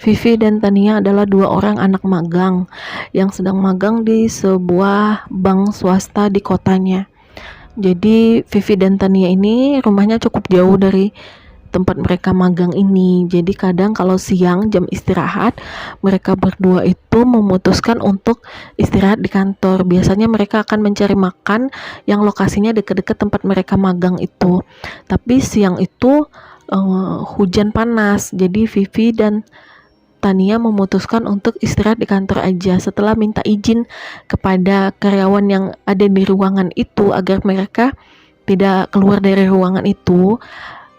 Vivi dan Tania adalah dua orang anak magang yang sedang magang di sebuah bank swasta di kotanya. Jadi Vivi dan Tania ini rumahnya cukup jauh dari tempat mereka magang ini. Jadi kadang kalau siang jam istirahat, mereka berdua itu memutuskan untuk istirahat di kantor. Biasanya mereka akan mencari makan yang lokasinya dekat-dekat tempat mereka magang itu. Tapi siang itu hujan panas, jadi Vivi dan Tania memutuskan untuk istirahat di kantor aja setelah minta izin kepada karyawan yang ada di ruangan itu agar mereka tidak keluar dari ruangan itu.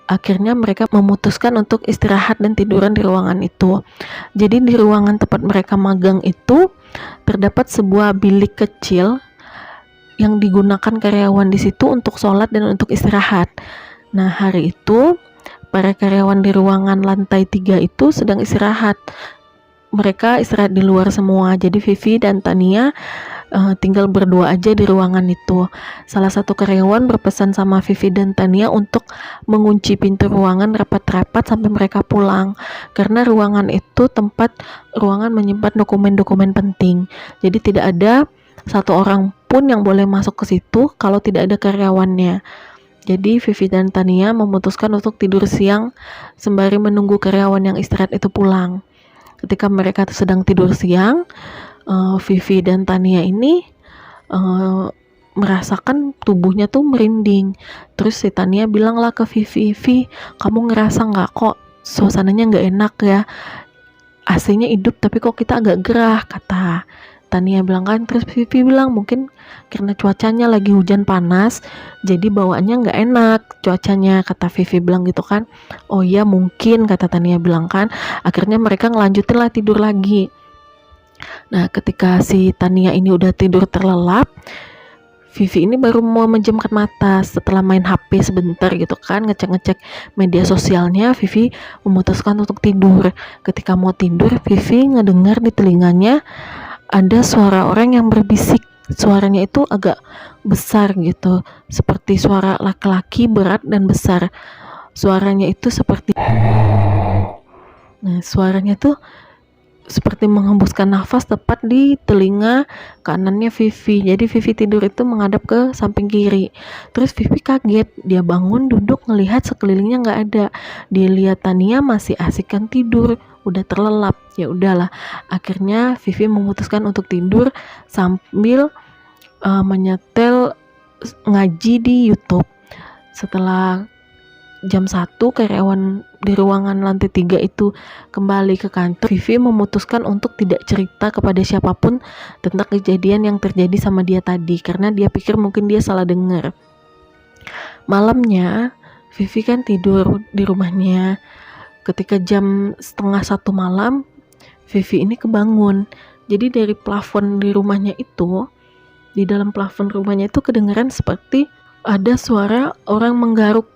Akhirnya mereka memutuskan untuk istirahat dan tiduran di ruangan itu. Jadi di ruangan tempat mereka magang itu terdapat sebuah bilik kecil yang digunakan karyawan di situ untuk sholat dan untuk istirahat. Nah, hari itu para karyawan di ruangan lantai 3 itu sedang istirahat. Mereka istirahat di luar semua. Jadi Vivi dan Tania tinggal berdua aja di ruangan itu. Salah satu karyawan berpesan sama Vivi dan Tania untuk mengunci pintu ruangan rapat-rapat sampai mereka pulang, karena ruangan itu tempat ruangan menyimpan dokumen-dokumen penting. Jadi tidak ada satu orang pun yang boleh masuk ke situ kalau tidak ada karyawannya. Jadi Vivi dan Tania memutuskan untuk tidur siang sembari menunggu karyawan yang istirahat itu pulang. Ketika mereka sedang tidur siang, Vivi dan Tania ini merasakan tubuhnya tuh merinding. Terus si Tania bilang lah ke Vivi, "Vi, kamu ngerasa nggak kok suasananya nggak enak ya? AC-nya hidup tapi kok kita agak gerah," kata Tania bilang kan. Terus Vivi bilang mungkin karena cuacanya lagi hujan panas, jadi bawaannya nggak enak cuacanya, kata Vivi bilang gitu kan. "Oh iya mungkin," kata Tania bilang kan. Akhirnya mereka ngelanjutin lah tidur lagi. Nah, ketika si Tania ini udah tidur terlelap, Vivi ini baru mau menjamkan mata setelah main HP sebentar gitu kan, ngecek-ngecek media sosialnya. Vivi memutuskan untuk tidur. Ketika mau tidur, Vivi ngedengar di telinganya ada suara orang yang berbisik. Suaranya itu agak besar gitu, seperti suara laki-laki berat dan besar. Suaranya itu seperti suaranya tuh seperti menghembuskan nafas tepat di telinga kanannya Vivi. Jadi Vivi tidur itu menghadap ke samping kiri. Terus Vivi kaget, dia bangun duduk ngelihat sekelilingnya nggak ada. Dia lihat Tania masih asikkan tidur, udah terlelap. Ya udahlah, akhirnya Vivi memutuskan untuk tidur sambil menyetel ngaji di YouTube. Setelah jam 1 karyawan di ruangan lantai 3 itu kembali ke kantor, Vivi memutuskan untuk tidak cerita kepada siapapun tentang kejadian yang terjadi sama dia tadi, karena dia pikir mungkin dia salah dengar. Malamnya Vivi kan tidur di rumahnya. Ketika jam 12:30 malam, Vivi ini kebangun. Jadi dari plafon di rumahnya itu, di dalam plafon rumahnya itu kedengaran seperti ada suara orang menggaruk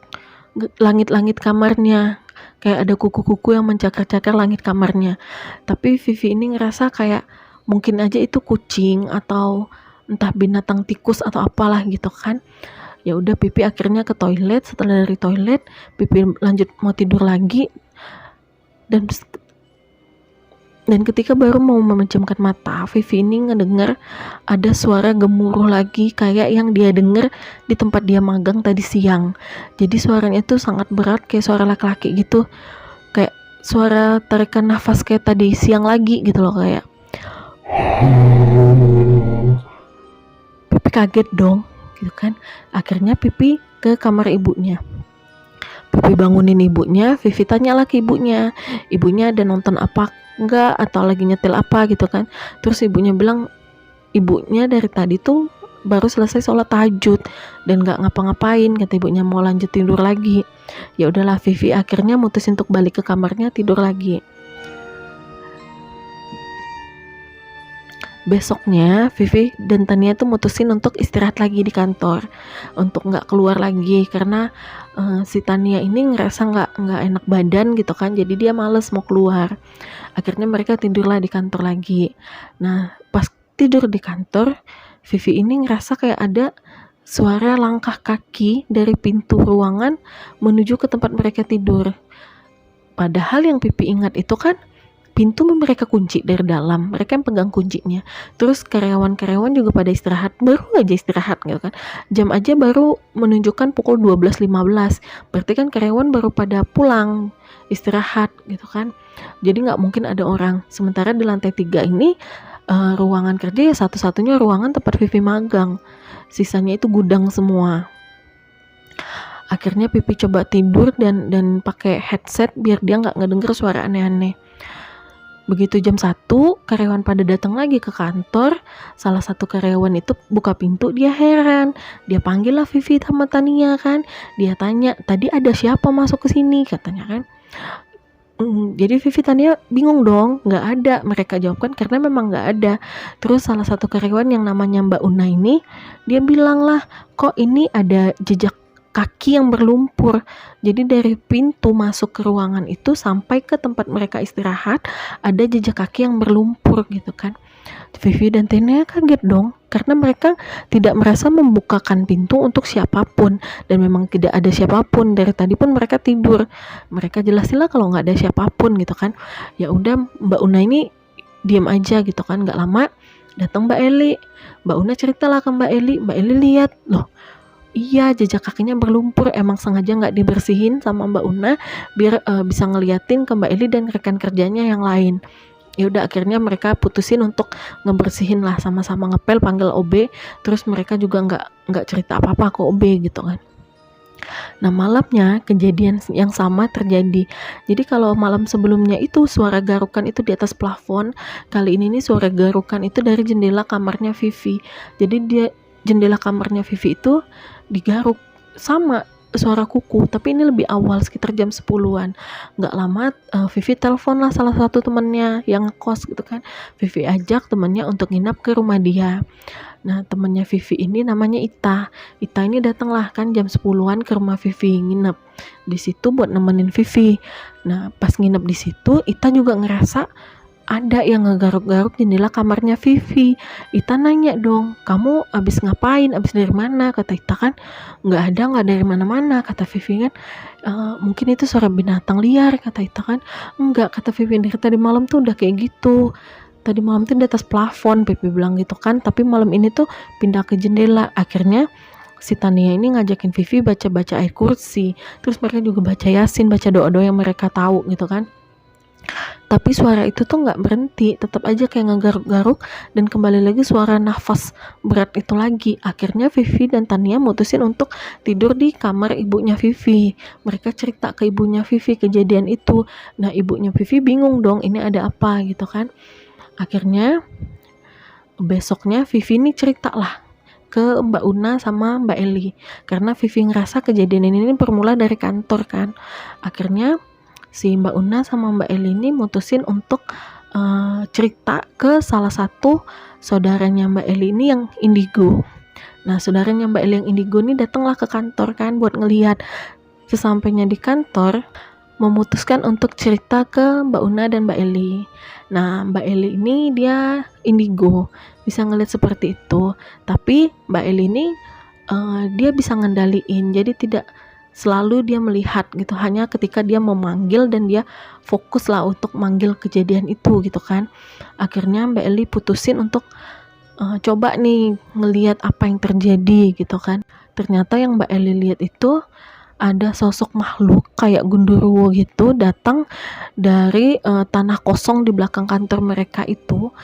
langit-langit kamarnya, kayak ada kuku-kuku yang mencakar-cakar langit kamarnya. Tapi Vivi ini ngerasa kayak mungkin aja itu kucing atau entah binatang tikus atau apalah gitu kan. Ya udah, Vivi akhirnya ke toilet. Setelah dari toilet, Vivi lanjut mau tidur lagi, dan ketika baru mau memejamkan mata, Vivi ini ngedengar ada suara gemuruh lagi kayak yang dia dengar di tempat dia magang tadi siang. Jadi suaranya itu sangat berat, kayak suara laki-laki gitu, kayak suara tarikan nafas kayak tadi siang lagi gitu loh. Kayak Vivi kaget dong gitu kan. Akhirnya Vivi ke kamar ibunya. Vivi bangunin ibunya. Vivi tanya lah ke ibunya, ibunya ada nonton apa enggak atau lagi nyetel apa gitu kan. Terus ibunya bilang ibunya dari tadi tuh baru selesai sholat tahajud dan nggak ngapa-ngapain, kata ibunya, mau lanjut tidur lagi. Ya udahlah, Vivi akhirnya mutusin untuk balik ke kamarnya tidur lagi. Besoknya Vivi dan Tania tuh mutusin untuk istirahat lagi di kantor, untuk nggak keluar lagi karena si Tania ini ngerasa nggak enak badan gitu kan, jadi dia males mau keluar. Akhirnya mereka tidurlah di kantor lagi. Nah, pas tidur di kantor, Vivi ini ngerasa kayak ada suara langkah kaki dari pintu ruangan menuju ke tempat mereka tidur. Padahal yang Vivi ingat itu kan pintu mereka kunci dari dalam, mereka yang pegang kuncinya. Terus karyawan-karyawan juga pada istirahat, baru aja istirahat gitu kan. Jam aja baru menunjukkan pukul 12.15. Berarti kan karyawan baru pada pulang istirahat gitu kan. Jadi nggak mungkin ada orang. Sementara di lantai 3 ini ruangan kerja ya satu-satunya ruangan tempat Vivi magang. Sisanya itu gudang semua. Akhirnya Pipi coba tidur dan pakai headset biar dia nggak ngedenger suara aneh-aneh. Begitu jam 1, karyawan pada datang lagi ke kantor. Salah satu karyawan itu buka pintu, dia heran. Dia panggil lah Vivi sama Tania kan. Dia tanya, tadi ada siapa masuk ke sini katanya kan. Jadi Vivi Tania bingung dong, nggak ada. Mereka jawabkan karena memang nggak ada. Terus salah satu karyawan yang namanya Mbak Una ini, dia bilang lah, kok ini ada jejak kaki yang berlumpur. Jadi dari pintu masuk ke ruangan itu sampai ke tempat mereka istirahat ada jejak kaki yang berlumpur gitu kan. Vivi dan Tania kaget dong karena mereka tidak merasa membukakan pintu untuk siapapun dan memang tidak ada siapapun. Dari tadi pun mereka tidur. Mereka jelasin lah kalau nggak ada siapapun gitu kan. Ya udah, Mbak Una ini diam aja gitu kan. Nggak lama datang Mbak Eli. Mbak Una ceritalah ke Mbak Eli. Mbak Eli lihat, loh iya jejak kakinya berlumpur, emang sengaja nggak dibersihin sama Mbak Una biar bisa ngeliatin ke Mbak Eli dan rekan kerjanya yang lain. Ya udah akhirnya mereka putusin untuk ngebersihin lah, sama-sama ngepel, panggil OB. Terus mereka juga nggak cerita apa-apa ke OB gitu kan. Nah malamnya kejadian yang sama terjadi. Jadi kalau malam sebelumnya itu suara garukan itu di atas plafon, kali ini nih suara garukan itu dari jendela kamarnya Vivi. Jadi jendela kamarnya Vivi itu digaruk sama suara kuku, tapi ini lebih awal sekitar jam 10-an. Nggak lama Vivi telepon lah salah satu temennya yang kos gitu kan. Vivi ajak temennya untuk nginap ke rumah dia. Nah temennya Vivi ini namanya Ita. Ita ini datang lah kan jam 10-an ke rumah Vivi, nginep di situ buat nemenin Vivi. Nah pas nginep di situ Ita juga ngerasa ada yang ngegaruk-garuk jendela kamarnya Vivi. Ita nanya dong, kamu abis ngapain, abis dari mana? Kata Ita kan, nggak dari mana-mana. Kata Vivi kan, mungkin itu suara binatang liar. Kata Ita kan, enggak. Kata Vivi, dari tadi malam tuh udah kayak gitu. Tadi malam tuh di atas plafon, Vivi bilang gitu kan. Tapi malam ini tuh pindah ke jendela. Akhirnya si Tania ini ngajakin Vivi baca-baca ayat kursi. Terus mereka juga baca Yasin, baca doa-doa yang mereka tahu gitu kan. Tapi suara itu tuh nggak berhenti, tetap aja kayak ngegaruk-garuk dan kembali lagi suara nafas berat itu lagi. Akhirnya Vivi dan Tania mutusin untuk tidur di kamar ibunya Vivi. Mereka cerita ke ibunya Vivi kejadian itu. Nah ibunya Vivi bingung dong, ini ada apa gitu kan. Akhirnya besoknya Vivi ini cerita lah ke Mbak Una sama Mbak Eli, karena Vivi ngerasa kejadian ini bermula dari kantor kan. Akhirnya si Mbak Una sama Mbak Eli ini mutusin untuk cerita ke salah satu saudaranya Mbak Eli ini yang indigo. Nah saudaranya Mbak Eli yang indigo ini datanglah ke kantor kan buat ngelihat. Sesampainya di kantor memutuskan untuk cerita ke Mbak Una dan Mbak Eli. Nah Mbak Eli ini dia indigo, bisa ngelihat seperti itu. Tapi Mbak Eli ini dia bisa ngendaliin, jadi tidak selalu dia melihat gitu, hanya ketika dia memanggil dan dia fokus lah untuk manggil kejadian itu gitu kan. Akhirnya Mbak Eli putusin untuk coba nih ngelihat apa yang terjadi gitu kan. Ternyata yang Mbak Eli lihat itu ada sosok makhluk kayak gundurwo gitu datang dari tanah kosong di belakang kantor mereka itu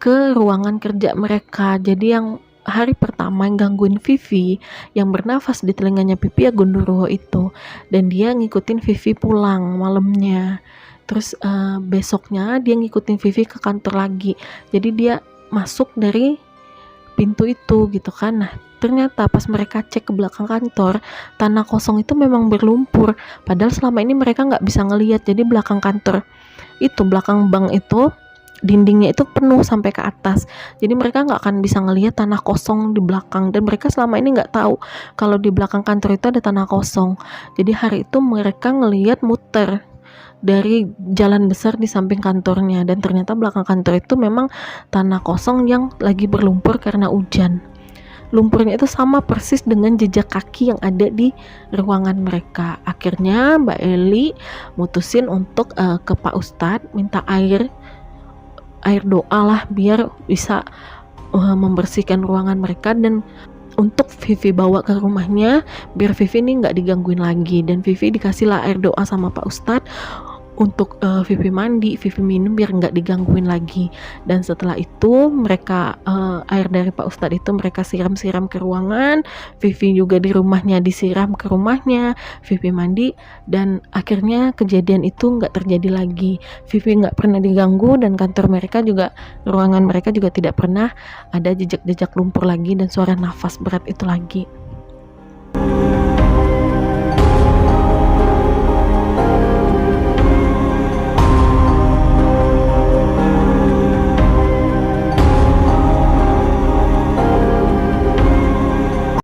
ke ruangan kerja mereka. Jadi yang hari pertama yang gangguin Vivi, yang bernafas di telinganya Pipi ya gundurwo itu, dan dia ngikutin Vivi pulang malamnya. Terus besoknya dia ngikutin Vivi ke kantor lagi, jadi dia masuk dari pintu itu gitu kan. Nah ternyata pas mereka cek ke belakang kantor, tanah kosong itu memang berlumpur, padahal selama ini mereka nggak bisa ngelihat. Jadi belakang kantor itu, belakang bank itu dindingnya itu penuh sampai ke atas, jadi mereka nggak akan bisa ngelihat tanah kosong di belakang, dan mereka selama ini nggak tahu kalau di belakang kantor itu ada tanah kosong. Jadi hari itu mereka ngelihat muter dari jalan besar di samping kantornya, dan ternyata belakang kantor itu memang tanah kosong yang lagi berlumpur karena hujan. Lumpurnya itu sama persis dengan jejak kaki yang ada di ruangan mereka. Akhirnya Mbak Eli mutusin untuk ke Pak Ustadz minta air air doa lah biar bisa membersihkan ruangan mereka, dan untuk Vivi bawa ke rumahnya biar Vivi ini nggak digangguin lagi. Dan Vivi dikasihlah air doa sama Pak Ustadz untuk Vivi mandi, Vivi minum biar nggak digangguin lagi. Dan setelah itu mereka air dari Pak Ustadz itu mereka siram-siram ke ruangan, Vivi juga di rumahnya disiram ke rumahnya, Vivi mandi, dan akhirnya kejadian itu nggak terjadi lagi. Vivi nggak pernah diganggu, dan kantor mereka juga, ruangan mereka juga tidak pernah ada jejak-jejak lumpur lagi dan suara nafas berat itu lagi.